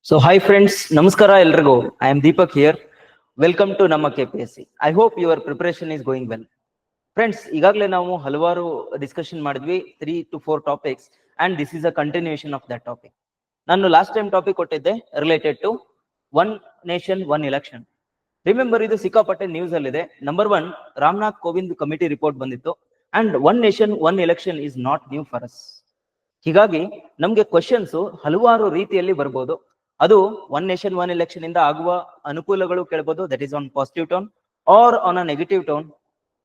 So hi friends, Namaskara Elrigo. I am Deepak here. Welcome to Namma KPSC. I hope your preparation is going well. Friends, ಈಗಾಗಲೇ ನಾವು ಹಲವಾರು discussion ಮಾಡಿದ್ವಿ 3 to 4 topics and this is a continuation of that topic. ನಾನು last time topic ಕೊಟ್ಟಿದ್ದೆ related to one nation one election. Remember ಇದು ಸಿಕ್ಕಾಪಟ್ಟೆ news ಅಲ್ಲಿದೆ. Number 1 Ramnath Kovind committee report ಬಂದಿತ್ತು and one nation one election is not new for us. ಹೀಗಾಗಿ ನಮ್ಗೆ questions ಹಲವಾರು ರೀತಿಯಲ್ಲಿ ಬರ್ಬೋದು. ಅದು ಒನ್ ನೇಷನ್ ಒನ್ ಎಲೆಕ್ಷನ್ ಇಂದ ಆಗುವ ಅನುಕೂಲಗಳು ಕೇಳಬಹುದು, that is on positive tone or on a negative tone.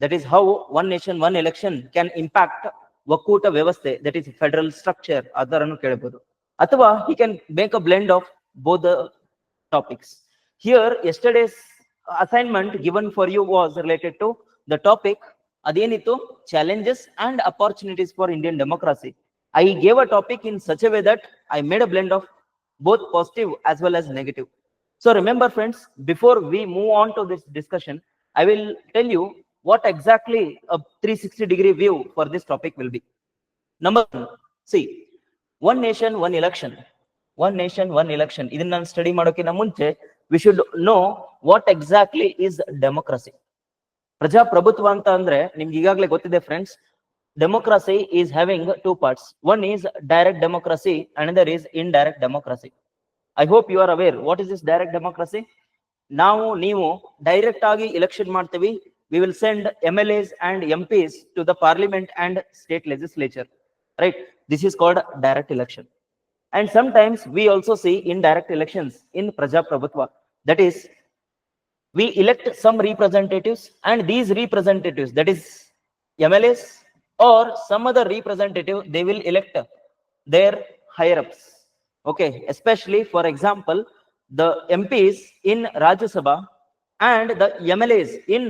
That is how one nation one election can impact ಒಕ್ಕೂಟ ವ್ಯವಸ್ಥೆ, ದಟ್ ಈಸ್ ಫೆಡರಲ್ ಸ್ಟ್ರಕ್ಚರ್, ಅದರನ್ನು ಕೇಳಬಹುದು. ಅಥವಾ he can make a blend of both the topics. Here yesterday's assignment given for you was related to the topic. ಅದೇನಿತ್ತು? Challenges and opportunities for Indian democracy. I gave a topic in such a way that I made a blend of both positive as well as negative. So remember friends, before we move on to this discussion, I will tell you what exactly a 360-degree view for this topic will be. Number 1, see, one nation, one election. One nation, one election. Idನ್ನ ನಾನು study ಮಾಡೋಕ್ಕಿಂತ ಮುಂಚೆ we should know what exactly is democracy. ಪ್ರಜಾಪ್ರಭುತ್ವ ಅಂತ ಅಂದ್ರೆ ನಿಮ್ಗೆ ಈಗಾಗಲೇ ಗೊತ್ತಿದೆ friends. Democracy is having two parts. One is direct democracy, another is indirect democracy. I hope you are aware what is this direct democracy. ನಾವು ನೀವು direct ಆಗಿ election ಮಾಡ್ತೀವಿ. We will send MLAs and MPs to the parliament and state legislature, right? This is called direct election. And sometimes we also see indirect elections in Prajaprabhutva. That is, we elect some representatives and these representatives, that is MLAs or some other representative, they will elect their higher ups. Okay, especially for example the MPs in Rajya Sabha and the MLAs in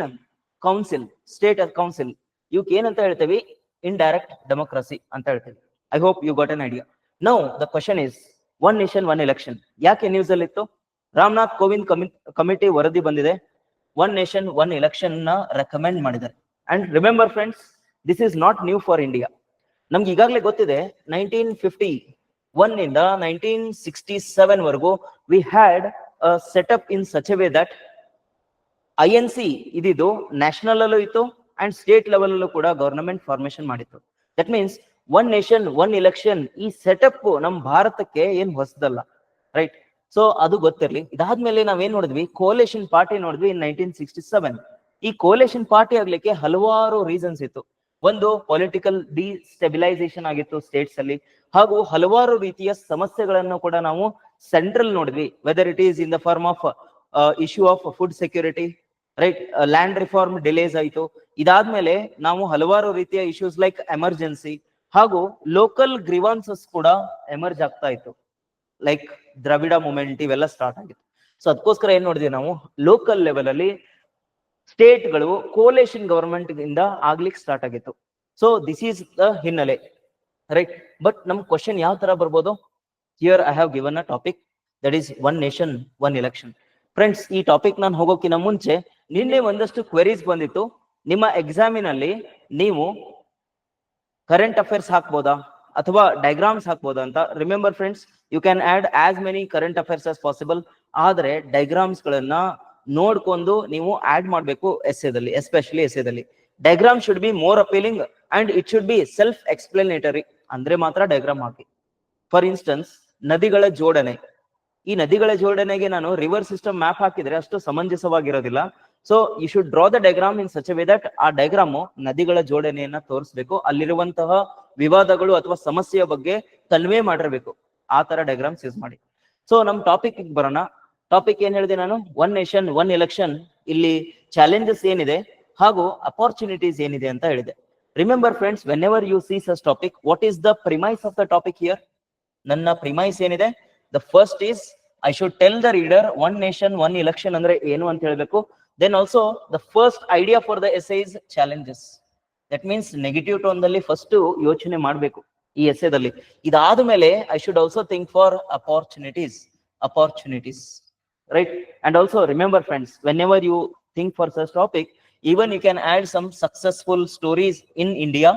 council, state council, ಇವಕ್ಕೆ ಏನಂತ ಹೇಳ್ತೀವಿ? Indirect democracy ಅಂತ ಹೇಳ್ತೀವಿ. I hope you got an idea. Now the question is one nation one election. ಯಾಕೆ news ಅಲ್ಲಿ ಇತ್ತು? Ramnath Kovind committee ವರದಿ ಬಂದಿದೆ, ಒನ್ ನೇಷನ್ ಒನ್ ಎಲೆಕ್ಷನ್ ನ ರೆಕಮೆಂಡ್ ಮಾಡಿದ್ದಾರೆ. And remember friends, this is not new for India. ನಮ್ಗೆ ಈಗಾಗಲೇ ಗೊತ್ತಿದೆ 1951 ಇಂದ 1967 ವರೆಗೂ we had setup in such a way that INC ಇದಿದ್ದು ನ್ಯಾಷನಲ್ ಅಲ್ಲೂ ಇತ್ತು ಅಂಡ್ ಸ್ಟೇಟ್ ಲೆವೆಲ್ ಅಲ್ಲೂ ಕೂಡ ಗವರ್ನಮೆಂಟ್ ಫಾರ್ಮೇಶನ್ ಮಾಡಿತ್ತು. That means one nation one election ಈ ಸೆಟಪ್ ನಮ್ಮ ಭಾರತಕ್ಕೆ ಏನ್ ಹೊಸದಲ್ಲ, ರೈಟ್? ಸೊ ಅದು ಗೊತ್ತಿರಲಿ. ಇದಾದ್ಮೇಲೆ ನಾವೇನ್ ನೋಡಿದ್ವಿ? ಕೋಲೇಷನ್ ಪಾರ್ಟಿ ನೋಡಿದ್ವಿ ಇನ್ 1967. ಈ ಕೋಲೇಷನ್ ಪಾರ್ಟಿ ಆಗ್ಲಿಕ್ಕೆ ಹಲವಾರು ರೀಸನ್ಸ್ ಇತ್ತು. ಒಂದು, ಪೊಲಿಟಿಕಲ್ ಡಿಸ್ಟೆಬಿಲೈಸೇಷನ್ ಆಗಿತ್ತು ಸ್ಟೇಟ್ಸ್ ಅಲ್ಲಿ, ಹಾಗೂ ಹಲವಾರು ರೀತಿಯ ಸಮಸ್ಯೆಗಳನ್ನು ಕೂಡ ನಾವು ಸೆಂಟ್ರಲ್ ನೋಡಿದ್ವಿ, whether it is in the form of issue of food security, right? Land reform delays ಆಯಿತು. ಇದಾದ್ಮೇಲೆ ನಾವು ಹಲವಾರು ರೀತಿಯ ಇಶ್ಯೂಸ್ ಲೈಕ್ ಎಮರ್ಜೆನ್ಸಿ ಹಾಗೂ ಲೋಕಲ್ ಗ್ರೀವಾನ್ಸಸ್ ಕೂಡ ಎಮರ್ಜ್ ಆಗ್ತಾ ಇತ್ತು, ಲೈಕ್ ದ್ರವಿಡ ಮೂವ್ಮೆಂಟ್, ಇವೆಲ್ಲ ಸ್ಟಾರ್ಟ್ ಆಗಿತ್ತು. ಸೊ ಅದಕ್ಕೋಸ್ಕರ ಏನ್ ನೋಡಿದ್ವಿ ನಾವು? ಲೋಕಲ್ ಲೆವೆಲ್ ಅಲ್ಲಿ ಸ್ಟೇಟ್ಗಳು ಕೋಲೇಷನ್ ಗವರ್ಮೆಂಟ್ ಇಂದ ಆಗ್ಲಿಕ್ಕೆ ಸ್ಟಾರ್ಟ್ ಆಗಿತ್ತು. ಸೊ ದಿಸ್ ಈಸ್ ದ ಹಿನ್ನೆಲೆ, ರೈಟ್? ಬಟ್ ನಮ್ ಕ್ವಶನ್ ಯಾವ ತರ ಬರ್ಬೋದು? Here I have given a topic, that is one nation one election. Friends, ಈ ಟಾಪಿಕ್ ನಾನು ಹೋಗೋಕ್ಕಿಂತ ಮುಂಚೆ ನಿನ್ನೆ ಒಂದಷ್ಟು ಕ್ವೆರೀಸ್ ಬಂದಿತ್ತು. ನಿಮ್ಮ ಎಕ್ಸಾಮಿನಲ್ಲಿ ನೀವು ಕರೆಂಟ್ ಅಫೇರ್ಸ್ ಹಾಕ್ಬೋದಾ ಅಥವಾ ಡೈಗ್ರಾಮ್ಸ್ ಹಾಕ್ಬೋದಾ ಅಂತ. Remember friends, you can add as many current affairs as possible, ಆದ್ರೆ ಡೈಗ್ರಾಮ್ಸ್ ಗಳನ್ನ ನೋಡ್ಕೊಂಡು ನೀವು ಆಡ್ ಮಾಡಬೇಕು ಎಸ್ಸೆದಲ್ಲಿ, ಎಸ್ಪೆಷಲಿ ಎಸ್ಸೆದಲ್ಲಿ. Diagram should be more appealing and it should be self explanatory, ಅಂದ್ರೆ ಮಾತ್ರ ಡೈಗ್ರಾಮ್ ಹಾಕಿ. ಫಾರ್ ಇನ್ಸ್ಟೆನ್ಸ್, ನದಿಗಳ ಜೋಡಣೆ. ಈ ನದಿಗಳ ಜೋಡಣೆಗೆ ನಾನು ರಿವರ್ ಸಿಸ್ಟಮ್ ಮ್ಯಾಪ್ ಹಾಕಿದ್ರೆ ಅಷ್ಟು ಸಮಂಜಸವಾಗಿರೋದಿಲ್ಲ. So you should draw the diagram in such a way that ಆ ಡೈಗ್ರಾಮ್ ನದಿಗಳ ಜೋಡಣೆಯನ್ನ ತೋರಿಸಬೇಕು, ಅಲ್ಲಿರುವಂತಹ ವಿವಾದಗಳು ಅಥವಾ ಸಮಸ್ಯೆಯ ಬಗ್ಗೆ ಕನ್ವೆ ಮಾಡಿರ್ಬೇಕು. ಆ ತರ ಡೈಗ್ರಾಮ್ಸ್ ಯೂಸ್ ಮಾಡಿ. ಸೊ ನಮ್ ಟಾಪಿಕ್ ಬರೋಣ. ಟಾಪಿಕ್ ಏನ್ ಹೇಳಿದೆ ನಾನು? One nation one election. ಇಲ್ಲಿ ಚಾಲೆಂಜಸ್ ಏನಿದೆ ಹಾಗೂ ಅಪಾರ್ಚುನಿಟೀಸ್ ಏನಿದೆ ಅಂತ ಹೇಳಿದೆ. Remember friends, whenever you see such topic, what is the premise of the topic here? ನನ್ನ ಪ್ರಿಮೈಸ್ ಏನಿದೆ? The first is I should tell the reader one nation one election ಅಂದ್ರೆ ಏನು ಅಂತ ಹೇಳ್ಬೇಕು. Then also the first idea for the essay is challenges. That means negative tone ದಲ್ಲಿ first ಯೋಚನೆ ಮಾಡಬೇಕು ಈ ಎಸ್ಸೆದಲ್ಲಿ. ಇದಾದ ಮೇಲೆ I should also think for opportunities, right? And also remember friends, whenever you think for such topic, even you can add some successful stories in India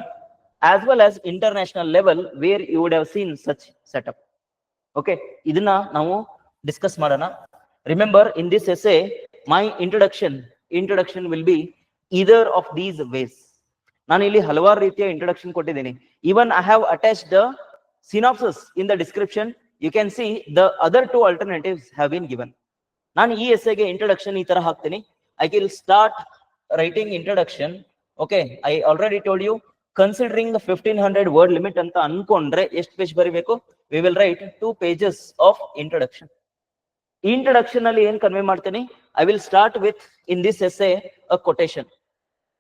as well as international level where you would have seen such setup. Okay, ಇದನ್ನ ನಾವು discuss ಮಾಡೋಣ. Remember, in this essay my introduction will be either of these ways. ನಾನು ಇಲ್ಲಿ ಹಲವಾರು ರೀತಿಯ introduction ಕೊಟ್ಟಿದ್ದೀನಿ. Even I have attached the synopsis in the description. You can see the other two alternatives have been given. ನಾನು ಈ ಎಸ್ಸೆಗೆ introduction ಈ ತರ ಹಾಕ್ತೀನಿ. I will start writing introduction. Okay, I already told you, considering the 1500 word limit ಅಂತ ಅನ್ಕೊಂಡ್ರೆ ಎಷ್ಟು page ಬರೀಬೇಕು? We will write 2 pages of introduction. Introduction ಅಲ್ಲಿ ಏನ್ ಕನ್ವೆ ಮಾಡ್ತೀನಿ? I will start with, in this essay, a quotation.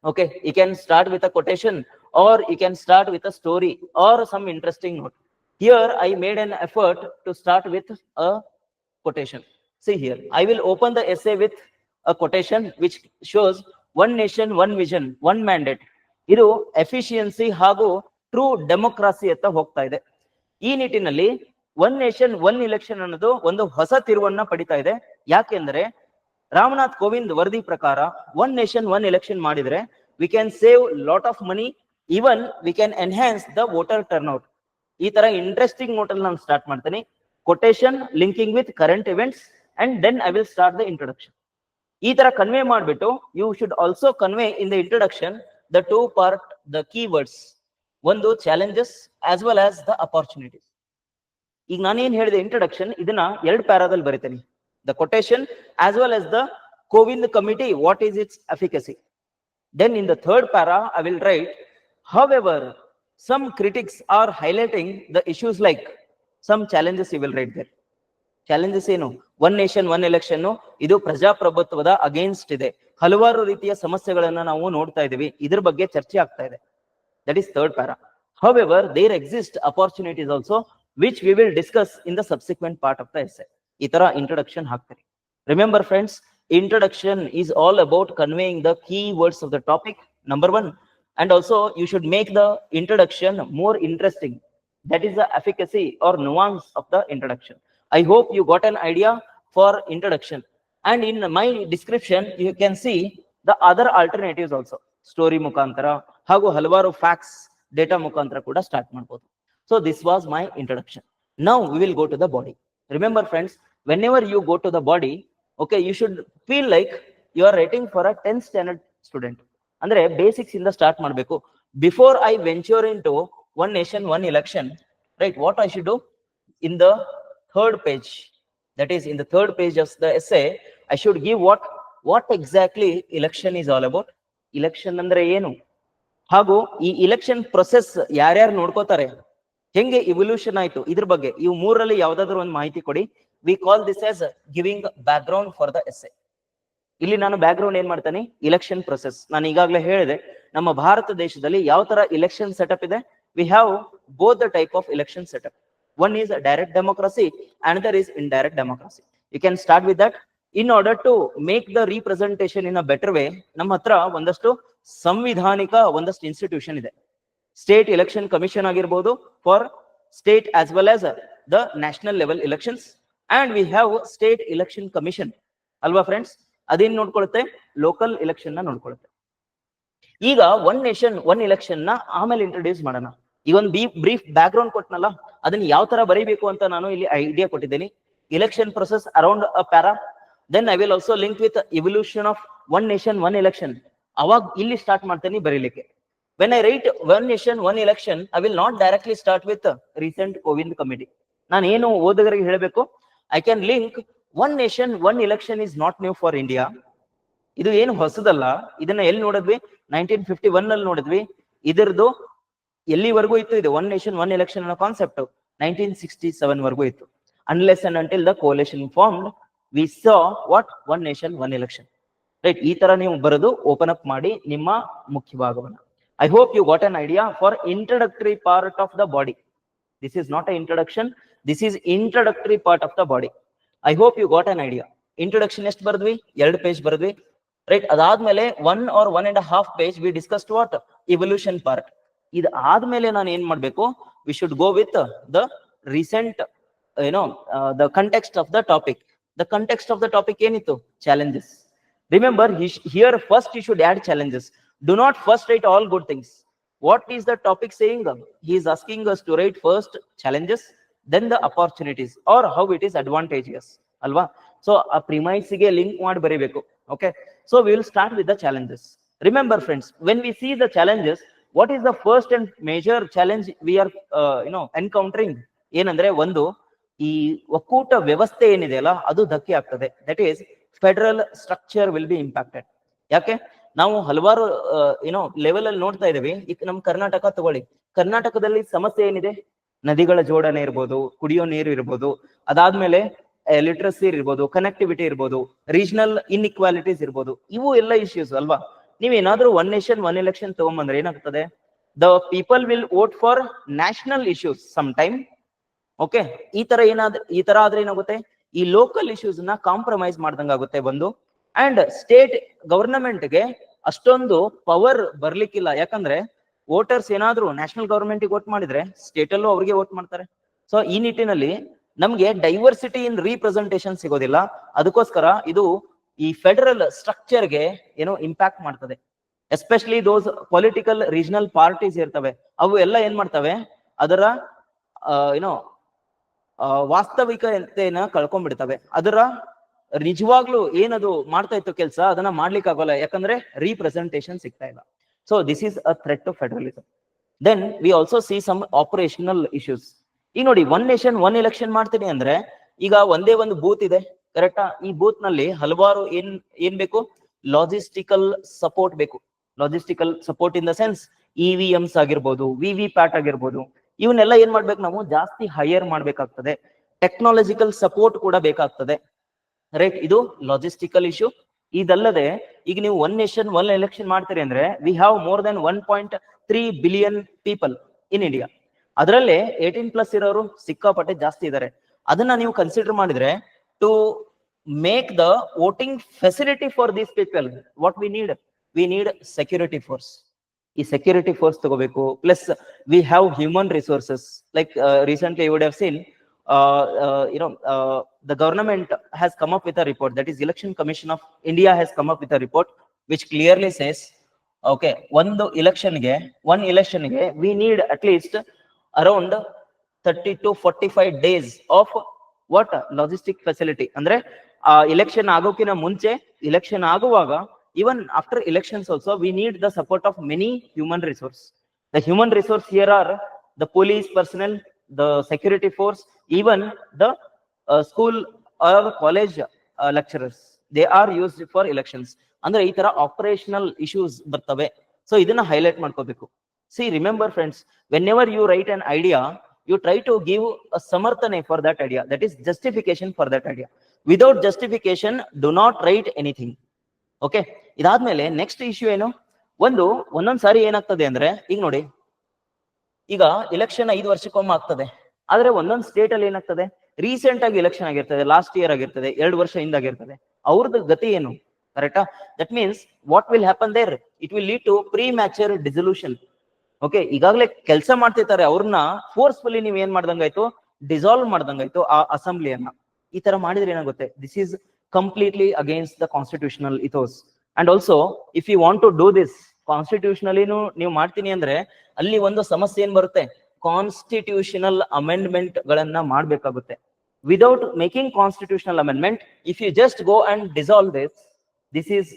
Okay, you can start with a quotation or you can start with a story or some interesting note. Here I made an effort to start with a quotation. See here, I will open the essay with a quotation which shows one nation, one vision, one mandate. ಇದು efficiency ಹಾಗೂ true democracy ಅಂತ ಹೋಗ್ತಾ ಇದೆ. ಈ ನಿಟ್ಟಿನಲ್ಲಿ one nation one election ಅನ್ನೋದು ಒಂದು ಹೊಸ ತಿರುವನ್ನ ಪಡಿತಾ ಇದೆ. ಯಾಕೆಂದ್ರೆ ರಾಮನಾಥ್ ಕೋವಿಂದ್ ವರದಿ ಪ್ರಕಾರ ಒನ್ ನೇಷನ್ ಒನ್ ಎಲೆಕ್ಷನ್ ಮಾಡಿದ್ರೆ we can save lot of money, even we can enhance the voter turnout. ಈ ತರ ಇಂಟ್ರೆಸ್ಟಿಂಗ್ ನೋಟ್ ಅಲ್ಲಿ ನಾನು ಸ್ಟಾರ್ಟ್ ಮಾಡ್ತೀನಿ. Quotation linking with current events and then I will start the introduction. ಈ ತರ convey ಮಾಡ್ಬಿಟ್ಟು you should also convey in the introduction the two part, the key words. ಒಂದು challenges as well as the opportunities. ಈಗ ನಾನೇನ್ ಹೇಳಿದೆ introduction, ಇದನ್ನ 2 ಪ್ಯಾರಾದಲ್ಲಿ ಬರಿತೀನಿ. The quotation as well as the Kovind committee, what is its efficacy. Then in the third para, I will write, however, some critics are highlighting the issues like some challenges. You will write there. Challenges ಏನು? One nation one election ಇದು ಪ್ರಜಾಪ್ರಭುತ್ವದ against ಇದೆ. ಹಲವಾರು ರೀತಿಯ ಸಮಸ್ಯೆಗಳನ್ನ ನಾವು ನೋಡ್ತಾ ಇದೀವಿ, ಇದ್ರ ಬಗ್ಗೆ ಚರ್ಚೆ ಆಗ್ತಾ ಇದೆ. That is third para. However, there exist opportunities also, which we will discuss in the subsequent part of the essay. ಈ ತರ ಇಂಟ್ರೊಡಕ್ಷನ್ ಹಾಕ್ತಾರೆ. Remember friends, introduction is all about conveying the key words of the topic, number 1. And also you should make the introduction more interesting. That is the efficacy or nuance of the introduction. I hope you got an idea for introduction. And in my description you can see the other alternatives also. Story ಮುಖಾಂತರ ಹಾಗೂ ಹಲವಾರು facts, data ಮುಖಾಂತರ ಕೂಡ start ಮಾಡಬಹುದು. So this was my introduction. Now we will go to the body. Remember friends, whenever you go to the body, okay, you should feel like you are writing for a 10th standard student. Andre basics inda start ಮಾಡಬೇಕು. Before I venture into one nation one election, right, what I should do? In the third page, that is in the third page of the essay, I should give what exactly election is all about. Election ಅಂದ್ರೆ ಏನು, ಹಾಗೂ ಈ election process ಯಾರ್ಯಾರು ನೋಡ್ಕೋತಾರೆ, ಹೆಂಗೆ evolution ಆಯ್ತು, ಇದ್ರ ಬಗ್ಗೆ ಇವು ಮೂರರಲ್ಲಿ ಯಾವ್ದಾದ್ರು ಒಂದು ಮಾಹಿತಿ ಕೊಡಿ. We call this as giving back ground for the essay. ಇಲ್ಲಿ ನಾನು ಬ್ಯಾಕ್ ಗ್ರೌಂಡ್ ಏನ್ ಮಾಡ್ತೇನೆ? Election process. ನಾನು ಈಗಾಗಲೇ ಹೇಳಿದೆ, ನಮ್ಮ ಭಾರತ ದೇಶದಲ್ಲಿ ಯಾವ ತರ ಇಲೆಕ್ಷನ್ ಸೆಟಪ್ ಇದೆ. We have both the type of election setup. One is direct democracy, another is indirect democracy. You can start with that. In order to make the representation in a better way, ನಮ್ಮ ಹತ್ರ ಒಂದಷ್ಟು ಸಂವಿಧಾನಿಕ ಒಂದಷ್ಟು institution ಇದೆ. State election commission ಆಗಿರ್ಬೋದು for state as well as the national level elections, and we have state election commission ಅಲ್ವಾ friends? ಅದೇನ್ ನೋಡ್ಕೊಳುತ್ತೆ? Local election ನ ನೋಡ್ಕೊಳುತ್ತೆ. ಈಗ ಒನ್ ನೇಷನ್ ಒನ್ ಎಲೆಕ್ಷನ್ ನ ಆಮೇಲೆ ಇಂಟ್ರೊಡ್ಯೂಸ್ ಮಾಡೋಣ. ಈಗ ಒಂದು ಬ್ರೀಫ್ ಬ್ಯಾಕ್ ಗ್ರೌಂಡ್ ಕೊಟ್ಟನಲ್ಲ, ಅದನ್ನ ಯಾವ ತರ ಬರೀಬೇಕು ಅಂತ ನಾನು ಇಲ್ಲಿ ಐಡಿಯಾ ಕೊಟ್ಟಿದ್ದೀನಿ. Election process around a para, then I will also link with evolution of one nation one election. ಅವಾಗ ಇಲ್ಲಿ ಸ್ಟಾರ್ಟ್ ಮಾಡ್ತೀನಿ ಬರೀಲಿಕ್ಕೆ. When I write one nation one election, I will not directly start with recent Kovind committee. ನಾನು ಏನು ಓದುಗರಿಗೆ ಹೇಳಬೇಕು? I can link one nation one election is not new for India. ಇದು ಏನು ಹೊಸದಲ್ಲ. ಇದನ್ನ ಎಲ್ಲಿ ನೋಡಿದ್ವಿ? 1951 ನಲ್ಲಿ ನೋಡಿದ್ವಿ. ಇದರದು ಎಲ್ಲಿವರೆಗೂ ಇತ್ತು? ಇದು ಒನ್ ನೇಷನ್ ಒನ್ ಎಲೆಕ್ಷನ್ ಅನ್ನೋ ಕಾನ್ಸೆಪ್ಟ್ 1967 ವರೆಗೂ ಇತ್ತು. Unless and until the coalition formed, we saw what one nation one election. Right, ಈ ತರ ನೀವು ಬರೆದು ಓಪನ್ ಅಪ್ ಮಾಡಿ ನಿಮ್ಮ ಮುಖ್ಯ ಭಾಗವನ್ನ. I hope you got an idea for introductory part of the body. This is not an introduction, this is introductory part of the body. I hope you got an idea. Introduction ಎಷ್ಟು ಬರೆದ್ವಿ? 2 page ಬರೆದ್ವಿ. Right, ಅದಾದ್ಮೇಲೆ 1 or 1.5 page we discussed what? Evolution part. ಇದು ಆದ್ಮೇಲೆ ನಾನು ಏನ್ ಮಾಡ್ಬೇಕು? We should go with the recent, the context of the topic. The context of the topic ಏನಿತ್ತು? Challenges. Remember, here first you should add challenges. Do not first write all good things. What is the topic saying? He is asking us to write first challenges, then the opportunities, or how it is advantageous. ಅಲ್ವಾ? So ಆ premise ಗೆ link ಮಾಡಿ ಬರೀಬೇಕು. Okay, so we will start with the challenges. Remember friends, when we see the challenges, what is the first and major challenge we are encountering? ಏನಂದ್ರೆ, ಒಂದು, ಈ ಒಕ್ಕೂಟ ವ್ಯವಸ್ಥೆ ಏನಿದೆ ಅಲ್ಲ, ಅದು ಧಕ್ಕೆ ಆಗ್ತದೆ. That is federal structure will be impacted. ಯಾಕೆ? ನಾವು ಹಲವಾರು ಲೆವೆಲ್ ಅಲ್ಲಿ ನೋಡ್ತಾ ಇದ್ದೀವಿ. ಈಗ ನಮ್ ಕರ್ನಾಟಕ ತಗೊಳ್ಳಿ, ಕರ್ನಾಟಕದಲ್ಲಿ ಸಮಸ್ಯೆ ಏನಿದೆ? ನದಿಗಳ ಜೋಡಣೆ ಇರ್ಬೋದು, ಕುಡಿಯೋ ನೀರು ಇರ್ಬೋದು, ಅದಾದ್ಮೇಲೆ ಲಿಟ್ರಸಿ ಇರ್ಬೋದು, ಕನೆಕ್ಟಿವಿಟಿ ಇರ್ಬೋದು, ರೀಜನಲ್ ಇನ್ಇಕ್ವಾಲಿಟೀಸ್ ಇರ್ಬೋದು, ಇವು ಎಲ್ಲ ಇಶ್ಯೂಸ್ ಅಲ್ವಾ? ನೀವೇನಾದ್ರೂ ಒನ್ ನೇಷನ್ ಒನ್ ಎಲೆಕ್ಷನ್ ತಗೊಂಬಂದ್ರೆ ಏನಾಗ್ತದೆ? The people will vote for national issues some time. Okay, ಈ ತರ ಆದ್ರೆ ಏನಾಗುತ್ತೆ? ಈ ಲೋಕಲ್ ಇಶ್ಯೂಸ್ ನ ಕಾಂಪ್ರಮೈಸ್ ಮಾಡ್ದಂಗಾಗುತ್ತೆ ಬಂದು. ಅಂಡ್ ಸ್ಟೇಟ್ ಗವರ್ನಮೆಂಟ್ ಗೆ ಅಷ್ಟೊಂದು ಪವರ್ ಬರ್ಲಿಕ್ಕಿಲ್ಲ. ಯಾಕಂದ್ರೆ ವೋಟರ್ಸ್ ಏನಾದ್ರು ನ್ಯಾಷನಲ್ ಗವರ್ಮೆಂಟ್ ವೋಟ್ ಮಾಡಿದ್ರೆ ಸ್ಟೇಟ್ ಅಲ್ಲೂ ಅವ್ರಿಗೆ ವೋಟ್ ಮಾಡ್ತಾರೆ. ಸೊ ಈ ನಿಟ್ಟಿನಲ್ಲಿ ನಮ್ಗೆ ಡೈವರ್ಸಿಟಿ ಇನ್ ರೀಪ್ರೆಸೆಂಟೇಷನ್ ಸಿಗೋದಿಲ್ಲ. ಅದಕ್ಕೋಸ್ಕರ ಇದು ಈ ಫೆಡರಲ್ ಸ್ಟ್ರಕ್ಚರ್ ಗೆ ಇಂಪ್ಯಾಕ್ಟ್ ಮಾಡ್ತದೆ. ಎಸ್ಪೆಷಲಿ ದೋಸ್ ಪೊಲಿಟಿಕಲ್ ರೀಜನಲ್ ಪಾರ್ಟೀಸ್ ಇರ್ತವೆ, ಅವು ಎಲ್ಲ ಏನ್ ಮಾಡ್ತವೆ? ಅದರ ವಾಸ್ತವಿಕತೆಯನ್ನ ಕಳ್ಕೊಂಡ್ಬಿಡ್ತವೆ. ಅದರ ನಿಜವಾಗ್ಲೂ ಏನದು ಮಾಡ್ತಾ ಇತ್ತು ಕೆಲಸ, ಅದನ್ನ ಮಾಡ್ಲಿಕ್ಕೆ ಆಗೋಲ್ಲ. ಯಾಕಂದ್ರೆ ರೀಪ್ರೆಸೆಂಟೇಷನ್ ಸಿಗ್ತಾ ಇಲ್ಲ. So this is a threat to federalism. Then we also see some operational issues. ಈಗ ನೋಡಿ, ಒನ್ ನೇಷನ್ ಒನ್ ಎಲೆಕ್ಷನ್ ಮಾಡ್ತೀನಿ ಅಂದ್ರೆ, ಈಗ ಒಂದೇ ಒಂದು ಬೂತ್ ಇದೆ, ಕರೆಕ್ಟಾ? ಈ ಬೂತ್ ನಲ್ಲಿ ಹಲವಾರು ಏನ್ ಬೇಕು? ಲಾಜಿಸ್ಟಿಕಲ್ ಸಪೋರ್ಟ್ ಬೇಕು. Logistical support in the sense EVMs ಆಗಿರ್ಬೋದು, ವಿವಿ ಪ್ಯಾಟ್ ಆಗಿರ್ಬೋದು, ಇವನ್ನೆಲ್ಲ ಏನ್ ಮಾಡ್ಬೇಕು? ನಾವು ಜಾಸ್ತಿ ಹೈಯರ್ ಮಾಡ್ಬೇಕಾಗ್ತದೆ. ಟೆಕ್ನಾಲಜಿಕಲ್ ಸಪೋರ್ಟ್ ಕೂಡ ಬೇಕಾಗ್ತದೆ, ರೈಟ್? ಇದು ಲಾಜಿಸ್ಟಿಕಲ್ ಇಶ್ಯೂ. ಇದಲ್ಲದೆ ಈಗ ನೀವು ಒನ್ ನೇಷನ್ ಒನ್ ಎಲೆಕ್ಷನ್ ಮಾಡ್ತೀರಿ ಅಂದ್ರೆ, we have more than 1.3 billion people in India. ಅದರಲ್ಲೇ 18+ ಇರೋರು ಸಿಕ್ಕಾಪಟ್ಟೆ ಜಾಸ್ತಿ ಇದ್ದಾರೆ. ಅದನ್ನ ನೀವು ಕನ್ಸಿಡರ್ ಮಾಡಿದ್ರೆ, to make the voting facility for these people, what we need security force. ಈ ಸೆಕ್ಯೂರಿಟಿ ಫೋರ್ಸ್ ತಗೋಬೇಕು. Plus we have human resources. Like recently you would have seen, the government has come up with a report, that is Election Commission of India has come up with a report which clearly says, okay, one election ಗೆ we need at least around 30 to 45 days of what logistic facility. ಅಂದ್ರೆ election ಆಗೋಕಿನ ಮುಂಚೆ, election ಆಗುವಾಗ, even after elections also we need the support of many human resource. The human resource here are the police personnel, the security force, even the school or college lecturers. They are used for elections. ಅಂದ್ರೆ ಈ ತರ operational issues ಬರ್ತವೆ. So ಇದನ್ನ highlight ಮಾಡ್ಕೋಬೇಕು. See, remember friends, whenever you write an idea, you try to give a samarthane for that idea, that is justification for that idea. Without justification, do not write anything. Okay, ಇದಾದ್ಮೇಲೆ next issue ಏನು? ಒಂದೊಂದ್ ಸಾರಿ ಏನಾಗ್ತದೆ ಅಂದ್ರೆ, ಈಗ ನೋಡಿ, ಈಗ election 5 ವರ್ಷಕ್ಕೊಮ್ಮೆ ಆಗ್ತದೆ. ಆದ್ರೆ ಒಂದೊಂದ್ ಸ್ಟೇಟ್ ಅಲ್ಲಿ ಏನಾಗ್ತದೆ? ರೀಸೆಂಟ್ ಆಗಿ ಎಲೆಕ್ಷನ್ ಆಗಿರ್ತದೆ, ಲಾಸ್ಟ್ ಇಯರ್ ಆಗಿರ್ತದೆ, 2 ವರ್ಷ ಹಿಂದಾಗಿರ್ತದೆ. ಅವ್ರದ್ದು ಗತಿ ಏನು? ಕರೆಕ್ಟಾ? That means what will happen there? It will lead to premature dissolution. Okay, ಈಗಾಗಲೇ ಕೆಲಸ ಮಾಡ್ತಿರ್ತಾರೆ, ಅವ್ರನ್ನ ಫೋರ್ಸ್ಫುಲಿ ನೀವ್ ಏನ್ ಮಾಡ್ದಂಗಾಯ್ತು? ಡಿಸಾಲ್ವ್ ಮಾಡ್ದಂಗಾಯ್ತು ಆ ಅಸೆಂಬ್ಲಿಯನ್ನ. ಈ ತರ ಮಾಡಿದ್ರೆ ಏನಾಗುತ್ತೆ? This is completely against the constitutional ethos. And also if you want to do this ಕಾನ್ಸ್ಟಿಟ್ಯೂಷನಲಿನೂ ನೀವು ಮಾಡ್ತೀನಿ ಅಂದ್ರೆ, ಅಲ್ಲಿ ಒಂದು ಸಮಸ್ಯೆ ಏನ್ ಬರುತ್ತೆ? ಕಾನ್ಸ್ಟಿಟ್ಯೂಷನಲ್ ಅಮೆಂಡ್ಮೆಂಟ್ ಗಳನ್ನ ಮಾಡ್ಬೇಕಾಗುತ್ತೆ. Without making constitutional amendment, if you just go and dissolve this is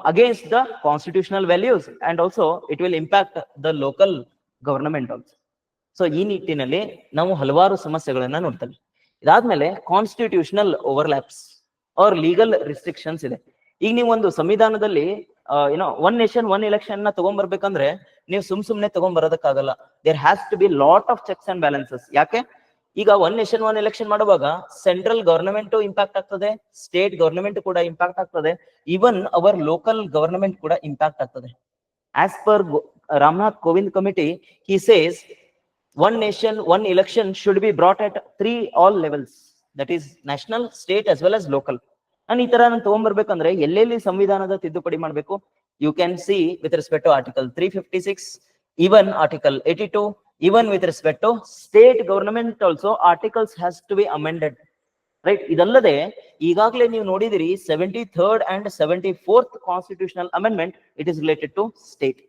against the constitutional values, and also it will impact the local government also. So ಈ ನಿಟ್ಟಿನಲ್ಲಿ ನಾವು ಹಲವಾರು ಸಮಸ್ಯೆಗಳನ್ನ ನೋಡ್ತೇವೆ. ಇದಾದ್ಮೇಲೆ constitutional overlaps or legal restrictions ಇದೆ. ಈಗ ನೀವು ಒಂದು ಸಂವಿಧಾನದಲ್ಲಿ ಒನ್ ನೇಷನ್ ಒನ್ ಎಲೆಕ್ಷನ್ ನ ತಗೊಂಡ್ಬರ್ಬೇಕಂದ್ರೆ, ನೀವು ಸುಮ್ನೆ ತಗೊಂಡ್ಬರೋದಕ್ಕಾಗಲ್ಲ. There has to be lot of checks and balances. ಯಾಕೆ? ಈಗ ಒನ್ ನೇಷನ್ ಒನ್ ಎಲೆಕ್ಷನ್ ಮಾಡುವಾಗ ಸೆಂಟ್ರಲ್ ಗವರ್ನಮೆಂಟ್ ಇಂಪ್ಯಾಕ್ಟ್ ಆಗ್ತದೆ, ಸ್ಟೇಟ್ ಗವರ್ನಮೆಂಟ್ ಕೂಡ ಇಂಪ್ಯಾಕ್ಟ್ ಆಗ್ತದೆ, ಈವನ್ ಅವರ್ ಲೋಕಲ್ ಗವರ್ನಮೆಂಟ್ ಕೂಡ ಇಂಪ್ಯಾಕ್ಟ್ ಆಗ್ತದೆ. As per Ramnath Kovind committee, he says one nation one election should be brought at all levels, that is national, state as well as local. And ಈ ತರ ನಾನು ತಗೊಂಡ್ಬರ್ಬೇಕಂದ್ರೆ ಎಲ್ಲೆಲ್ಲಿ ಸಂವಿಧಾನದ ತಿದ್ದುಪಡಿ ಮಾಡ್ಬೇಕು? You can see with respect to article 356, even article 82, even with respect to state government also articles has to be amended, right? ಇದಲ್ಲದೆ ಈಗಾಗಲೇ ನೀವು ನೋಡಿದಿರಿ 73rd and 74th constitutional amendment, it is related to state.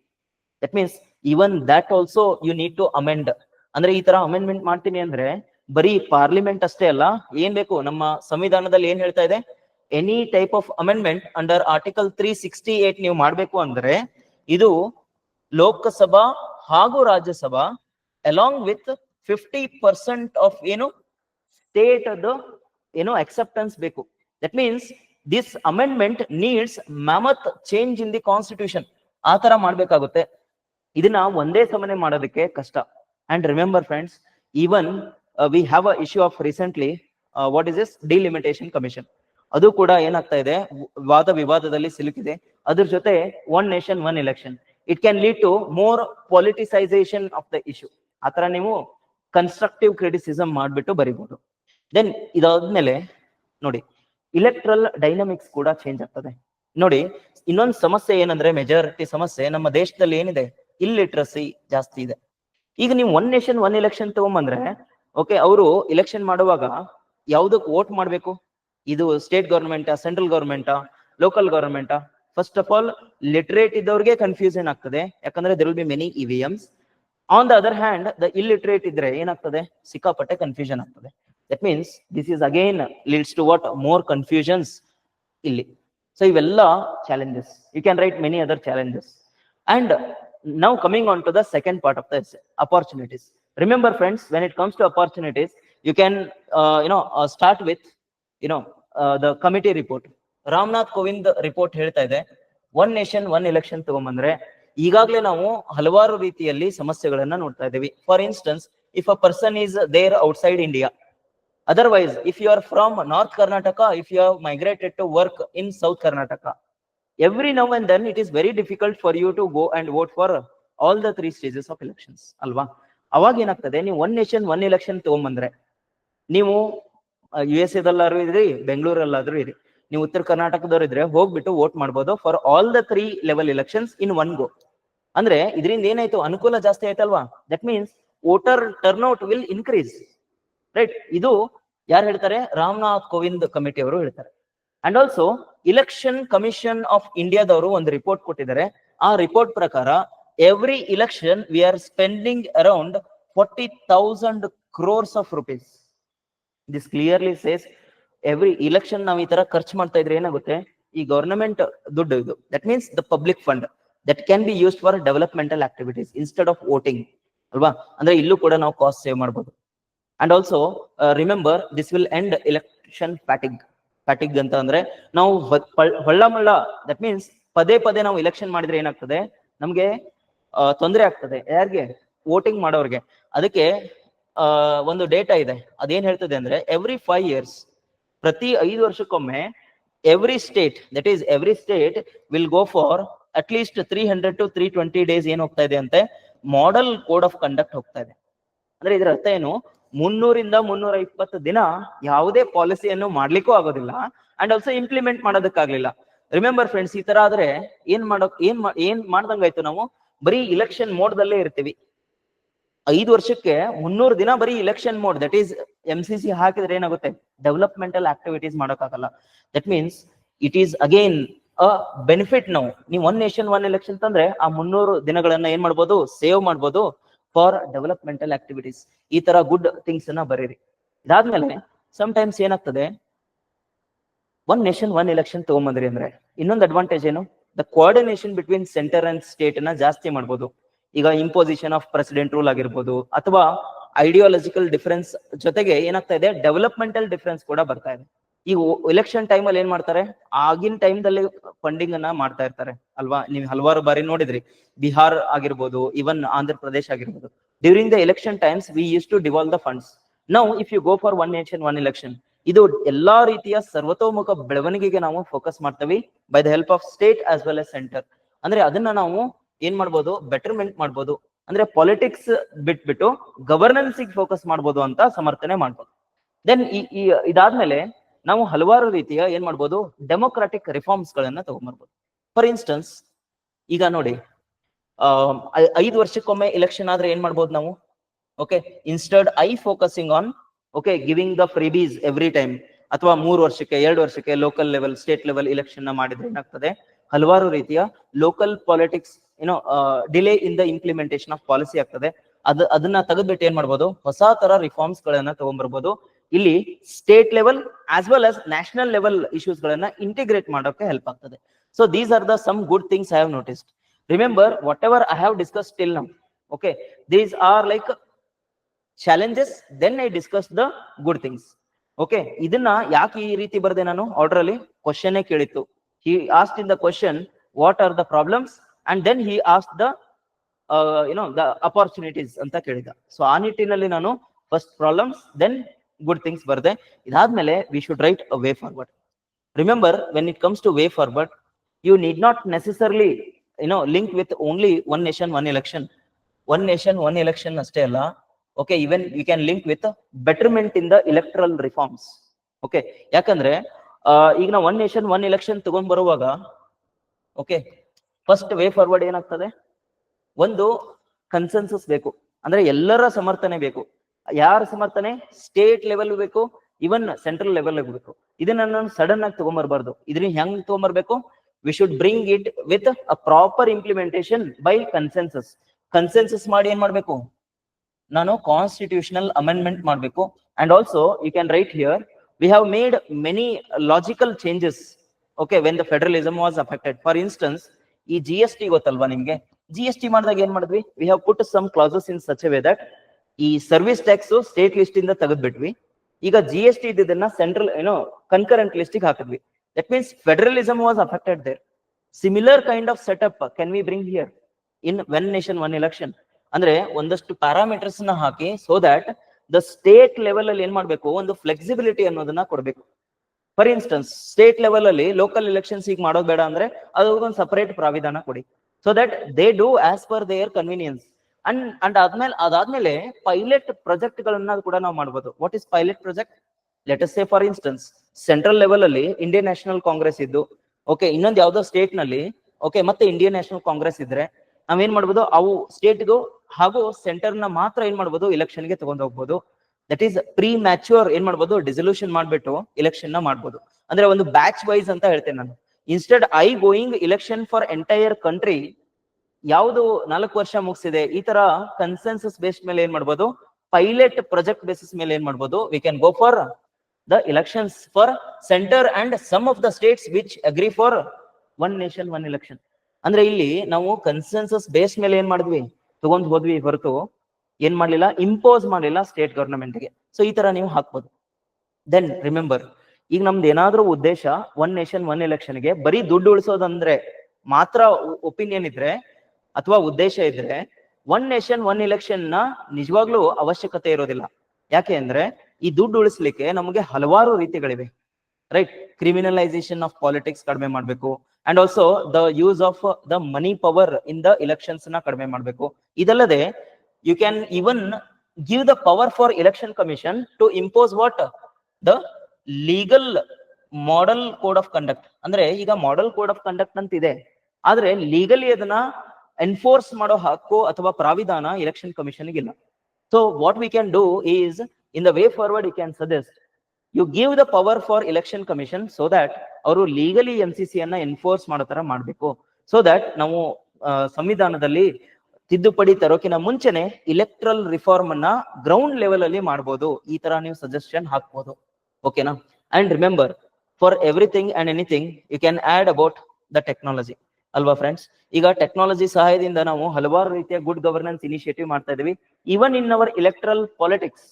That means even that also you need to amend. ಅಂದ್ರೆ ಈ ತರ amendment ಮಾಡ್ತೀನಿ ಅಂದ್ರೆ ಬರೀ ಪಾರ್ಲಿಮೆಂಟ್ ಅಷ್ಟೇ ಅಲ್ಲ, ಏನ್ ಬೇಕು ನಮ್ಮ ಸಂವಿಧಾನದಲ್ಲಿ ಏನ್ ಹೇಳ್ತಾ ಇದೆ, any type of amendment under article 368 ನೀವು ಮಾಡ್ಬೇಕು ಅಂದ್ರೆ ಇದು ಲೋಕಸಭಾ ಹಾಗೂ ರಾಜ್ಯಸಭಾ ಅಲಾಂಗ್ ವಿತ್ 50% ಆಫ್ ಏನು ಸ್ಟೇಟ್ ಏನು ಅಕ್ಸೆಪ್ಟೆನ್ಸ್ ಬೇಕು. That means this amendment needs mammoth change in the constitution. ಆ ತರ ಮಾಡ್ಬೇಕಾಗುತ್ತೆ. ಇದನ್ನ ಒಂದೇ ಸಮನೆ ಮಾಡೋದಕ್ಕೆ ಕಷ್ಟ. And remember friends, even we have a issue of recently, what is this delimitation commission. ಅದು ಕೂಡ ಏನಾಗ್ತಾ ಇದೆ, ವಾದ ವಿವಾದದಲ್ಲಿ ಸಿಲುಕಿದೆ. ಅದ್ರ ಜೊತೆ one nation one election, it can lead to more politicisation of the issue. ಆತರ ನೀವು ಕನ್ಸ್ಟ್ರಕ್ಟಿವ್ ಕ್ರಿಟಿಸಿಸಮ್ ಮಾಡ್ಬಿಟ್ಟು ಬರಿಬಹುದು. ದೆನ್ ಇದಾದ್ಮೇಲೆ ನೋಡಿ, ಇಲೆಕ್ಟ್ರಲ್ ಡೈನಮಿಕ್ಸ್ ಕೂಡ ಚೇಂಜ್ ಆಗ್ತದೆ. ನೋಡಿ, ಇನ್ನೊಂದು ಸಮಸ್ಯೆ ಏನಂದ್ರೆ, ಮೆಜಾರಿಟಿ ಸಮಸ್ಯೆ ನಮ್ಮ ದೇಶದಲ್ಲಿ ಏನಿದೆ, ಇಲ್ಲಿಟ್ರಸಿ ಜಾಸ್ತಿ ಇದೆ. ಈಗ ನೀವು ಒನ್ ನೇಷನ್ ಒನ್ ಎಲೆಕ್ಷನ್ ತಗೊಂಬಂದ್ರೆ, ಓಕೆ, ಅವರು ಎಲೆಕ್ಷನ್ ಮಾಡುವಾಗ ಯಾವ್ದಕ್ ವೋಟ್ ಮಾಡ್ಬೇಕು, ಇದು ಸ್ಟೇಟ್ ಗವರ್ಮೆಂಟಾ, ಸೆಂಟ್ರಲ್ ಗವರ್ಮೆಂಟಾ, ಲೋಕಲ್ ಗವರ್ಮೆಂಟಾ? ಫಸ್ಟ್ ಆಫ್ ಆಲ್ ಲಿಟರೇಟ್ ಇದ್ದವ್ರಿಗೆ ಕನ್ಫ್ಯೂಷನ್ ಆಗ್ತದೆ, ಯಾಕಂದ್ರೆ there will be many EVMs. On the other hand, the illiterate ಇದ್ರೆ ಏನಾಗ್ತದೆ, ಸಿಕ್ಕಾಪಟ್ಟೆ ಕನ್ಫ್ಯೂಷನ್ ಆಗ್ತದೆ. That means this is again leads to what, more confusions ಇಲ್ಲಿ. ಸೊ ಇವೆಲ್ಲ challenges, you can write many other challenges. And now coming on to the second part of the essay, opportunities. Remember friends, when it comes to opportunities, you can start with the committee report. Ramnath Kovind report ಹೇಳ್ತಾ ಇದೆ, one nation one election ತಗೊಂಬಂದ್ರೆ ಈಗಾಗಲೇ ನಾವು ಹಲವಾರು ರೀತಿಯಲ್ಲಿ ಸಮಸ್ಯೆಗಳನ್ನ ನೋಡ್ತಾ ಇದ್ದೀವಿ. For instance, if a person is there outside India, otherwise if you are from North Karnataka, if you have migrated to work in South Karnataka, every now and then it is very difficult for you to go and vote for all the 3 stages of elections ಅಲ್ವಾ? ಅವಾಗ ಏನಾಗ್ತದೆ, ನೀವು one nation one election ತಗೊಂಬಂದ್ರೆ, ನೀವು USA ದಲ್ಲಾದ್ರೂ ಇದ್ರಿ, ಬೆಂಗಳೂರಲ್ಲಾದ್ರೂ ಇರಿ, ನೀವು ಉತ್ತರ ಕರ್ನಾಟಕದವ್ರು ಇದ್ರೆ ಹೋಗ್ಬಿಟ್ಟು ವೋಟ್ ಮಾಡ್ಬೋದು for all the 3 level elections in one go. ಅಂದ್ರೆ ಇದರಿಂದ ಏನಾಯ್ತು, ಅನುಕೂಲ ಜಾಸ್ತಿ ಆಯ್ತಲ್ವಾ? That means voter turnout will increase, right? ಇದು ಯಾರು ಹೇಳ್ತಾರೆ? ರಾಮನಾಥ್ ಕೋವಿಂದ್ ಕಮಿಟಿ ಅವರು ಹೇಳ್ತಾರೆ. And also election commission of ಇಂಡಿಯಾದವರು ಒಂದು ರಿಪೋರ್ಟ್ ಕೊಟ್ಟಿದ್ದಾರೆ. ಆ ರಿಪೋರ್ಟ್ ಪ್ರಕಾರ every election we are spending around 40,000 crores of rupees. This clearly says every election ನಾವು ಈ ತರ ಖರ್ಚು ಮಾಡ್ತಾ ಇದ್ರೆ ಏನಾಗುತ್ತೆ, ಈ ಗವರ್ನಮೆಂಟ್ ದುಡ್ಡು ಇದು, that means the public fund that can be used for developmental activities instead of voting ಅಲ್ವಾ? ಅಂದ್ರೆ ಇಲ್ಲೂ ಕೂಡ ನಾವು ಕಾಸ್ಟ್ ಸೇವ್ ಮಾಡ್ಬೋದು. And also remember, this will end election fatigue. Fatigue ಅಂತ ಅಂದ್ರೆ ನಾವು ಹೊಳ್ಳ ಮಳ್ಳ, ದಟ್ ಮೀನ್ಸ್ ಪದೇ ಪದೇ ನಾವು ಎಲೆಕ್ಷನ್ ಮಾಡಿದ್ರೆ ಏನಾಗ್ತದೆ, ನಮ್ಗೆ ತೊಂದರೆ ಆಗ್ತದೆ. ಯಾರಿಗೆ? ವೋಟಿಂಗ್ ಮಾಡೋರ್ಗೆ. ಅದಕ್ಕೆ ಒಂದು ಡೇಟಾ ಇದೆ, ಅದೇನ್ ಹೇಳ್ತದೆ ಅಂದ್ರೆ ಎವ್ರಿ 5 years, ಪ್ರತಿ 5 ವರ್ಷಕ್ಕೊಮ್ಮೆ every state, that is every state will go for at least 300 to 320 days ಏನ್ ಹೋಗ್ತಾ ಇದೆ ಅಂತೆ, ಮಾಡೆಲ್ ಕೋಡ್ ಆಫ್ ಕಂಡಕ್ಟ್ ಹೋಗ್ತಾ ಇದೆ. ಅಂದ್ರೆ ಇದ್ರ ಅರ್ಥ ಏನು, 300 to 320 ದಿನ ಯಾವುದೇ ಪಾಲಿಸಿಯನ್ನು ಮಾಡ್ಲಿಕ್ಕೂ ಆಗೋದಿಲ್ಲ, ಅಂಡ್ ಆಲ್ಸೋ ಇಂಪ್ಲಿಮೆಂಟ್ ಮಾಡೋದಕ್ಕಾಗ್ಲಿಲ್ಲ. ರಿಮೆಂಬರ್ ಫ್ರೆಂಡ್ಸ್, ಈ ತರ ಆದ್ರೆ ಏನ್ ಮಾಡ್ದಂಗಾಯ್ತು, ನಾವು ಬರೀ ಇಲೆಕ್ಷನ್ ಮೋಡ್ ದಲ್ಲೇ ಇರ್ತೀವಿ. 5 ವರ್ಷಕ್ಕೆ 300 ದಿನ ಬರೀ election mode, that is MCC ಹಾಕಿದ್ರೆ ಏನಾಗುತ್ತೆ, ಡೆವಲಪ್ಮೆಂಟಲ್ ಆಕ್ಟಿವಿಟೀಸ್ ಮಾಡೋಕ್ಕಾಗಲ್ಲ. That means it is again a benefit. ನೀವು ಒನ್ ನೇಷನ್ ಒನ್ ಎಲೆಕ್ಷನ್ ತಂದ್ರೆ ಆ 300 ದಿನಗಳನ್ನ ಏನ್ ಮಾಡ್ಬೋದು, ಸೇವ್ ಮಾಡ್ಬೋದು ಫಾರ್ ಡೆವಲಪ್ಮೆಂಟಲ್ ಆಕ್ಟಿವಿಟೀಸ್. ಈ ತರ ಗುಡ್ ಥಿಂಗ್ಸ್ ಅನ್ನ ಬರೀರಿ. ಇದಾದ್ಮೇಲೆ ಸಮ್ ಟೈಮ್ಸ್ ಏನಾಗ್ತದೆ, ಒನ್ ನೇಷನ್ ಒನ್ ಎಲೆಕ್ಷನ್ ತಗೊಂಬಂದ್ರಿ ಅಂದ್ರೆ ಇನ್ನೊಂದು ಅಡ್ವಾಂಟೇಜ್ ಏನು, the coordination between centre and state ಅನ್ನ ಜಾಸ್ತಿ ಮಾಡ್ಬೋದು. ಈಗ ಇಂಪೋಸಿಷನ್ ಆಫ್ ಪ್ರೆಸಿಡೆಂಟ್ ರೂಲ್ ಆಗಿರ್ಬೋದು, ಅಥವಾ ಐಡಿಯಾಲಜಿಕಲ್ ಡಿಫರೆನ್ಸ್ ಜೊತೆಗೆ ಏನಾಗ್ತಾ ಇದೆ, ಡೆವಲಪ್ಮೆಂಟಲ್ ಡಿಫರೆನ್ಸ್ ಕೂಡ ಬರ್ತಾ ಇದೆ. ಈ ಎಲೆಕ್ಷನ್ ಟೈಮ್ ಅಲ್ಲಿ ಏನ್ ಮಾಡ್ತಾರೆ, ಆಗಿನ ಟೈಮ್ ದಲ್ಲಿ ಫಂಡಿಂಗ್ ಅನ್ನ ಮಾಡ್ತಾ ಇರ್ತಾರೆ ಅಲ್ವಾ? ನೀವು ಹಲವಾರು ಬಾರಿ ನೋಡಿದ್ರಿ, ಬಿಹಾರ್ ಆಗಿರ್ಬೋದು, ಇವನ್ ಆಂಧ್ರ ಪ್ರದೇಶ್ ಆಗಿರ್ಬೋದು. During the election times we use to devolve the funds. Now if you go for one nation one election, ಇದು ಎಲ್ಲಾ ರೀತಿಯ ಸರ್ವತೋಮುಖ ಬೆಳವಣಿಗೆಗೆ ನಾವು ಫೋಕಸ್ ಮಾಡ್ತೀವಿ by the help of state as well as centre. ಅಂದ್ರೆ ಅದನ್ನ ನಾವು ಏನ್ ಮಾಡ್ಬೋದು, ಬೆಟರ್ಮೆಂಟ್ ಮಾಡ್ಬೋದು. ಅಂದ್ರೆ ಪಾಲಿಟಿಕ್ಸ್ ಬಿಟ್ಬಿಟ್ಟು ಗವರ್ನೆನ್ಸ್ ಫೋಕಸ್ ಮಾಡ್ಬೋದು ಅಂತ ಸಮರ್ಥನೆ ಮಾಡ್ಬೋದು. ದೆನ್ ಇದಾದ್ಮೇಲೆ ನಾವು ಹಲವಾರು ರೀತಿಯ ಏನ್ ಮಾಡ್ಬೋದು, ಡೆಮೊಕ್ರಾಟಿಕ್ ರಿಫಾರ್ಮ್ಸ್ ಗಳನ್ನ ತಗೊಂಡ್ಬರ್ಬೋದು. ಫಾರ್ ಇನ್ಸ್ಟೆನ್ಸ್, ಈಗ ನೋಡಿ, 5 ವರ್ಷಕ್ಕೊಮ್ಮೆ ಎಲೆಕ್ಷನ್ ಆದ್ರೆ ಏನ್ ಮಾಡ್ಬೋದು ನಾವು, okay, instead focusing on giving the freebies every time, ಅಥವಾ 3 ವರ್ಷಕ್ಕೆ 2 ವರ್ಷಕ್ಕೆ local level state level election ಮಾಡಿದ್ರೆ ಏನಾಗ್ತದೆ, ಹಲವಾರು ರೀತಿಯ local politics delay in the implementation of policy ಆಗ್ತದೆ. ಅದನ್ನ ತೆಗೆದ್ಬಿಟ್ಟು ಏನ್ ಮಾಡ್ಬೋದು, ಹೊಸ ತರ ರಿಫಾರ್ಮ್ಸ್ ಗಳನ್ನ ತಗೊಂಡ್ಬರ್ಬೋದು. ಇಲ್ಲಿ state level as well as national level issues ಗಳನ್ನ ಇಂಟಿಗ್ರೇಟ್ ಮಾಡೋಕೆ ಹೆಲ್ಪ್ ಆಗ್ತದೆ. So these are the some good things I have noticed. Remember whatever I have discuss till now. Okay, these are like challenges, then I discussed the good things. Okay, ಇದನ್ನ ಯಾಕೆ ಈ ರೀತಿ ಬರ್ದೆ ನಾನು order ಅಲ್ಲಿ, question ಕೇಳಿತ್ತು. He asked in the question what are the problems and then he asked the the opportunities ಅಂತ ಕೇಳಿದ. So ಆ ನಿಟ್ಟಿನಲ್ಲಿ ನಾನು first problems then good things ಬರ್ದೆ. ಇದಾದ್ಮೇಲೆ we should write a way forward. Remember, when it comes to way forward, you need not necessarily link with only one nation one election. One nation one election ಅಷ್ಟೇ ಅಲ್ಲ. Okay, even you can link with betterment in the electoral reforms. Okay, ಯಾಕಂದ್ರೆ ಈಗ ನಾವು one nation one election ತಗೊಂಡ್ ಬರುವಾಗ okay first way forward ಏನಾಗ್ತದೆ, ಒಂದು consensus ಬೇಕು, ಅಂದ್ರೆ ಎಲ್ಲರ ಸಮರ್ಥನೆ ಬೇಕು. ಯಾರ ಸಮರ್ಥನೆ? ಸ್ಟೇಟ್ ಲೆವೆಲ್ ಬೇಕು, ಇವನ್ ಸೆಂಟ್ರಲ್ ಲೆವೆಲ್ ಬೇಕು. ಇದನ್ನ ನಾನು ಸಡನ್ ಆಗಿ ತಗೊಂಡ್ಬರ್ಬಾರ್ದು. ಇದನ್ನ ಹೆಂಗ್ ತಗೊಂಡ್ಬರ್ಬೇಕು? We should bring it with a proper implementation by consensus. Consensus ಮಾಡಿ ಏನ್ ಮಾಡ್ಬೇಕು? ನಾನು ಕಾನ್ಸ್ಟಿಟ್ಯೂಷನಲ್ ಅಮೆಂಡ್ಮೆಂಟ್ ಮಾಡಬೇಕು. And also you can write here, we have made many logical changes. Okay, when the federalism was affected. For instance, ಈ GST ಗೊತ್ತಲ್ವಾ ನಿಮ್ಗೆ? GST ಮಾಡಿದಾಗ ಏನ್ ಮಾಡಿದ್ವಿ? We have put some clauses in such a way that ಈ service tax state list ಇಂದ ತೆಗೆದ್ಬಿಟ್ವಿ. ಈಗ GST ಇದನ್ನ ಸೆಂಟ್ರಲ್ ಕನ್ಕರೆಂಟ್ ಲಿಸ್ಟ್ ಹಾಕಿದ್ವಿ. That means federalism was affected there. Similar kind of setup can we bring here in one nation one election. ಅಂದ್ರೆ ಒಂದಷ್ಟು parameters ನ ಹಾಕಿ, so that the state level ಅಲ್ಲಿ ಏನ್ ಮಾಡ್ಬೇಕು, ಒಂದು ಫ್ಲೆಕ್ಸಿಬಿಲಿಟಿ ಅನ್ನೋದನ್ನ ಕೊಡ್ಬೇಕು. ಫಾರ್ ಇನ್ಸ್ಟೆನ್ಸ್, ಸ್ಟೇಟ್ ಲೆವೆಲ್ ಅಲ್ಲಿ ಲೋಕಲ್ ಎಲೆಕ್ಷನ್ಸ್ ಈಗ ಮಾಡೋದು ಬೇಡ ಅಂದ್ರೆ ಅದೊಂದು ಸಪರೇಟ್ ಪ್ರಾವಿಧಾನ ಕೊಡಿ, so that they do as per their convenience. And ಅದಾದ್ಮೇಲೆ ಪೈಲಟ್ ಪ್ರಾಜೆಕ್ಟ್ ಗಳನ್ನ ಕೂಡ ನಾವು ಮಾಡ್ಬೋದು. What is pilot project? Let us say for instance, central level ಅಲ್ಲಿ ಇಂಡಿಯನ್ ನ್ಯಾಷನಲ್ ಕಾಂಗ್ರೆಸ್ ಇದ್ದು, ಓಕೆ, ಇನ್ನೊಂದು ಯಾವ್ದೋ ಸ್ಟೇಟ್ ನಲ್ಲಿ ಓಕೆ ಮತ್ತೆ ಇಂಡಿಯನ್ ನ್ಯಾಷನಲ್ ಕಾಂಗ್ರೆಸ್ ಇದ್ರೆ ನಾವೇನ್ ಮಾಡ್ಬೋದು, ಅವು ಸ್ಟೇಟ್ಗೂ ಹಾಗೂ ಸೆಂಟರ್ ನ ಮಾತ್ರ ಏನ್ ಮಾಡ್ಬೋದು, ಎಲೆಕ್ಷನ್ ಗೆ ತಗೊಂಡ್ ಹೋಗ್ಬೋದು. ದಟ್ ಈಸ್ ಪ್ರೀ ಮ್ಯಾಚ್ಯೂರ್ ಏನ್ ಮಾಡ್ಬೋದು, ಡಿಸಲ್ಯೂಷನ್ ಮಾಡ್ಬಿಟ್ಟು ಎಲೆಕ್ಷನ್ ನ ಮಾಡ್ಬೋದು. ಅಂದ್ರೆ ಒಂದು ಬ್ಯಾಚ್ ವೈಸ್ ಅಂತ ಹೇಳ್ತೇನೆ ನಾನು. Instead I going election for entire country, ಯಾವುದು 4 ವರ್ಷ ಮುಗಿಸಿದೆ, ಈ ತರ ಕನ್ಸೆನ್ಸಸ್ ಬೇಸ್ಡ್ ಮೇಲೆ ಏನ್ ಮಾಡ್ಬೋದು, ಪೈಲಟ್ ಪ್ರಾಜೆಕ್ಟ್ ಬೇಸಿಸ್ ಮೇಲೆ ಏನ್ ಮಾಡ್ಬೋದು, we can go for the elections for centre and some of the states which agree for one nation one election. ಅಂದ್ರೆ ಇಲ್ಲಿ ನಾವು ಕನ್ಸೆನ್ಸಸ್ ಬೇಸ್ ಮೇಲೆ ಏನ್ ಮಾಡಿದ್ವಿ, ತಗೊಂಡ್ ಹೋದ್ವಿ ಹೊರತು ಏನ್ ಮಾಡ್ಲಿಲ್ಲ, ಇಂಪೋಸ್ ಮಾಡ್ಲಿಲ್ಲ ಸ್ಟೇಟ್ ಗವರ್ನಮೆಂಟ್ಗೆ. ಸೊ ಈ ತರ ನೀವು ಹಾಕ್ಬೋದು. ದೆನ್ ರಿಮೆಂಬರ್, ಈಗ ನಮ್ದು ಏನಾದ್ರೂ ಉದ್ದೇಶ ಒನ್ ನೇಷನ್ ಒನ್ ಎಲೆಕ್ಷನ್ಗೆ ಬರೀ ದುಡ್ಡು ಉಳಿಸೋದಂದ್ರೆ ಮಾತ್ರ ಒಪಿನಿಯನ್ ಇದ್ರೆ ಅಥವಾ ಉದ್ದೇಶ ಇದ್ರೆ, ಒನ್ ನೇಷನ್ ಒನ್ ಎಲೆಕ್ಷನ್ ನ ನಿಜವಾಗ್ಲೂ ಅವಶ್ಯಕತೆ ಇರೋದಿಲ್ಲ. ಯಾಕೆ ಅಂದ್ರೆ ಈ ದುಡ್ಡು ಉಳಿಸ್ಲಿಕ್ಕೆ ನಮಗೆ ಹಲವಾರು ರೀತಿಗಳಿವೆ, ರೈಟ್? ಕ್ರಿಮಿನಲೈಸೇಷನ್ ಆಫ್ ಪಾಲಿಟಿಕ್ಸ್ ಕಡಿಮೆ ಮಾಡ್ಬೇಕು, and also the use of the money power in the elections ನ ಕಡಿಮೆ ಮಾಡ್ಬೇಕು. ಇದಲ್ಲದೆ you can even give the power for election commission to impose what the legal model code of conduct. ಅಂದ್ರೆ ಈಗ model code of conduct ಅಂತ ಇದೆ, ಆದ್ರೆ legally ಅದನ್ನ ಎನ್ಫೋರ್ಸ್ ಮಾಡೋ ಹಕ್ಕು ಅಥವಾ ಪ್ರಾವಿಧಾನ ಎಲೆಕ್ಷನ್ ಕಮಿಷನ್ ಇಲ್ಲ. So what we can do is, in the way forward you can suggest you give the power for election commission, so that ಅವರು ಲೀಗಲಿ MCC ಅನ್ನ ಎನ್ಫೋರ್ಸ್ ಮಾಡೋ ತರ ಮಾಡ್ಬೇಕು. ಸೊ ದಟ್ ನಾವು ಸಂವಿಧಾನದಲ್ಲಿ ತಿದ್ದುಪಡಿ ತರೋಕಿನ ಮುಂಚೆನೆ ಇಲೆಕ್ಟ್ರಲ್ ರಿಫಾರ್ಮ್ ಅನ್ನ ಗ್ರೌಂಡ್ ಲೆವೆಲ್ ಅಲ್ಲಿ ಮಾಡ್ಬೋದು. ಈ ತರ ನೀವು ಸಜೆಷನ್ ಹಾಕ್ಬೋದು, ಓಕೆನಾ? And remember, for everything and anything you can add about the technology, ಅಲ್ವಾ ಫ್ರೆಂಡ್ಸ್? ಈಗ ಟೆಕ್ನಾಲಜಿ ಸಹಾಯದಿಂದ ನಾವು ಹಲವಾರು ರೀತಿಯ ಗುಡ್ ಗವರ್ನೆನ್ಸ್ ಇನಿಷಿಯೇಟಿವ್ ಮಾಡ್ತಾ ಇದೀವಿ. Even in our electoral politics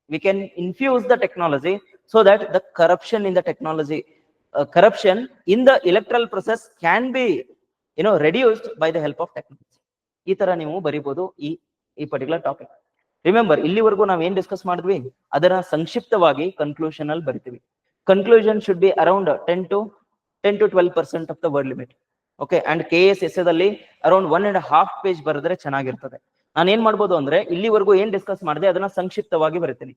we can infuse the technology, so that the corruption in the technology, corruption in the electoral process can be reduced by the help of technology. ಈ ತರ ನೀವು ಬರೀಬಹುದು ಈ particular topic. Remember, ಇಲ್ಲಿವರೆಗೂ ನಾವ್ ಏನ್ discuss ಮಾಡಿದ್ವಿ ಅದರ ಸಂಕ್ಷಿಪ್ತವಾಗಿ ಕನ್ಕ್ಲೂಷನ್ ಅಲ್ಲಿ ಬರಿತೀವಿ. Conclusion should be around 10 to 12% of the word limit. Okay, and KS ಎಸ್ಸೆದಲ್ಲಿ ಅರೌಂಡ್ 1.5 ಪೇಜ್ ಬರೆದ್ರೆ ಚೆನ್ನಾಗಿರ್ತದೆ. ನಾನು ಏನ್ ಮಾಡ್ಬೋದು ಅಂದ್ರೆ, ಇಲ್ಲಿವರೆಗೂ ಏನ್ ಡಿಸ್ಕಸ್ ಮಾಡಿದೆ ಅದನ್ನ ಸಂಕ್ಷಿಪ್ತವಾಗಿ ಬರಿತೀನಿ,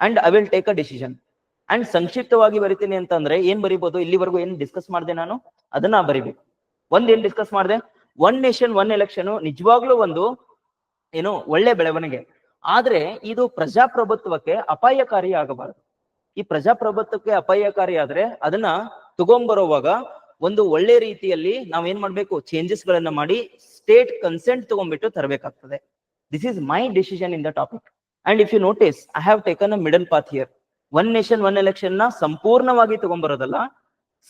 and I will take a decision. And ಸಂಕ್ಷಿಪ್ತವಾಗಿ ಬರಿತೀನಿ ಅಂತಂದ್ರೆ ಏನ್ ಬರಿಬಹುದು, ಇಲ್ಲಿವರೆಗೂ ಏನ್ ಡಿಸ್ಕಸ್ ಮಾಡಿದೆ ನಾನು ಅದನ್ನ ಬರಿಬೇಕು. ಏನ್ ಡಿಸ್ಕಸ್ ಮಾಡಿದೆ, ಒನ್ ನೇಷನ್ ಒನ್ ಎಲೆಕ್ಷನ್ ನಿಜವಾಗ್ಲೂ ಒಂದು ಒಳ್ಳೆ ಬೆಳವಣಿಗೆ, ಆದ್ರೆ ಇದು ಪ್ರಜಾಪ್ರಭುತ್ವಕ್ಕೆ ಅಪಾಯಕಾರಿ ಆಗಬಾರದು. ಈ ಪ್ರಜಾಪ್ರಭುತ್ವಕ್ಕೆ ಅಪಾಯಕಾರಿ ಆದ್ರೆ ಅದನ್ನ ತಗೊಂಡ್ಬರುವಾಗ ಒಂದು ಒಳ್ಳೆ ರೀತಿಯಲ್ಲಿ ನಾವೇನ್ ಮಾಡ್ಬೇಕು, ಚೇಂಜಸ್ ಗಳನ್ನ ಮಾಡಿ ಸ್ಟೇಟ್ ಕನ್ಸೆಂಟ್ ತಗೊಂಡ್ಬಿಟ್ಟು ತರಬೇಕಾಗ್ತದೆ. This is my decision in the topic. And if you notice, I have taken a middle path here. One nation, one election na ಸಂಪೂರ್ಣವಾಗಿ ತಗೊಂಬರೋದಲ್ಲ,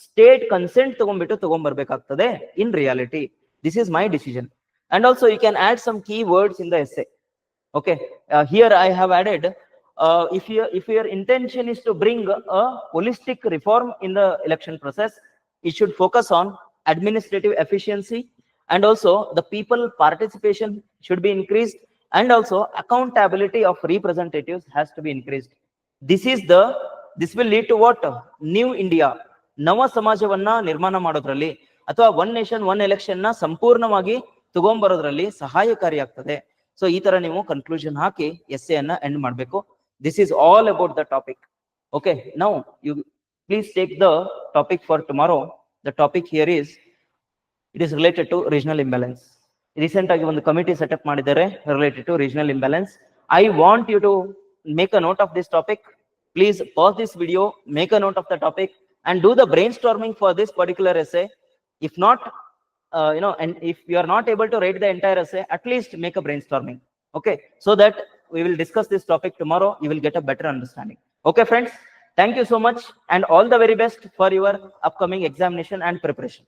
ಸ್ಟೇಟ್ ಕನ್ಸೆಂಟ್ ತಗೊಂಡ್ಬಿಟ್ಟು ತಗೊಂಡ್ಬರ್ಬೇಕಾಗ್ತದೆ in reality. This is my decision. And also you can add some key words in the essay. Okay, here I have added, if your intention is to bring a holistic reform in the election process, it should focus on administrative efficiency, and also the people participation should be increased, and also accountability of representatives has to be increased. This will lead to what? New India, ನವ ಸಮಾಜವನ್ನ ನಿರ್ಮಾಣ ಮಾಡೋದ್ರಲ್ಲಿ ಅಥವಾ one nation one election ನ ಸಂಪೂರ್ಣವಾಗಿ ತಗೊಂಡ್ಬರೋದ್ರಲ್ಲಿ ಸಹಾಯಕಾರಿಯಾಗ್ತದೆ. So ಈ ತರ ನೀವು ಕನ್ಕ್ಲೂಷನ್ ಹಾಕಿ ಎಸ್ಸೆ ಅನ್ನ ಎಂಡ್ ಮಾಡಬೇಕು. This is all about the topic. Okay, now you please take the topic for tomorrow. The topic here is, it is related to regional imbalance. Recent agi ಒಂದು committee set up ಮಾಡಿದ್ದಾರೆ related to regional imbalance. I want you to make a note of this topic. Please pause this video, make a note of the topic, and do the brainstorming for this particular essay. If not, and if you are not able to write the entire essay, at least make a brainstorming. Okay, so that we will discuss this topic tomorrow. You will get a better understanding. Okay, friends, thank you so much, and all the very best for your upcoming examination and preparation.